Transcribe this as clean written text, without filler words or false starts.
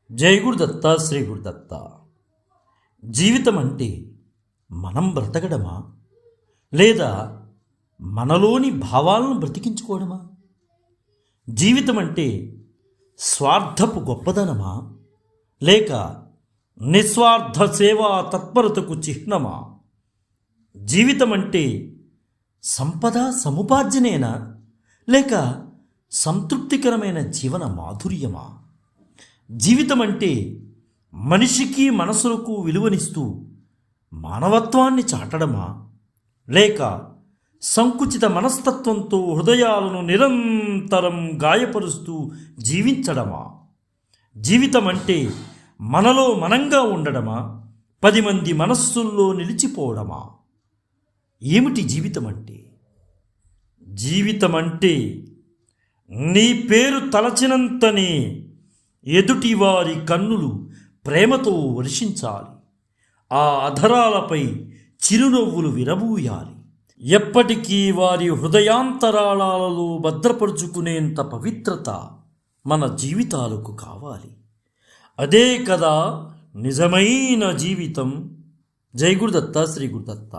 జై గురుదత్త శ్రీ గురుదత్త. జీవితం అంటే మనం బ్రతకడమా, లేదా మనలోని భావాలను బ్రతికించుకోవడమా? జీవితం అంటే స్వార్థపు గొప్పదనమా, లేక నిస్వార్థ సేవా తత్పరతకు చిహ్నమా? జీవితం అంటే సంపద సముపార్జనేనా, లేక సంతృప్తికరమైన జీవన మాధుర్యమా? జీవితం అంటే మనిషికి మనసులకు విలువనిస్తూ మానవత్వాన్ని చాటడమా, లేక సంకుచిత మనస్తత్వంతో హృదయాలను నిరంతరం గాయపరుస్తూ జీవించడమా? జీవితం అంటే మనలో మనంగా ఉండడమా, 10 మంది మనస్సుల్లో నిలిచిపోవడమా? ఏమిటి జీవితం అంటే? జీవితం అంటే నీ పేరు తలచినంతనే ఎదుటివారి కన్నులు ప్రేమతో వర్షించాలి, ఆ అధరాలపై చిరునవ్వులు విరబూయాలి, ఎప్పటికీ వారి హృదయాంతరాళాలలో భద్రపరుచుకునేంత పవిత్రత మన జీవితాలకు కావాలి. అదే కదా నిజమైన జీవితం. జై గురుదత్త శ్రీ గురుదత్త.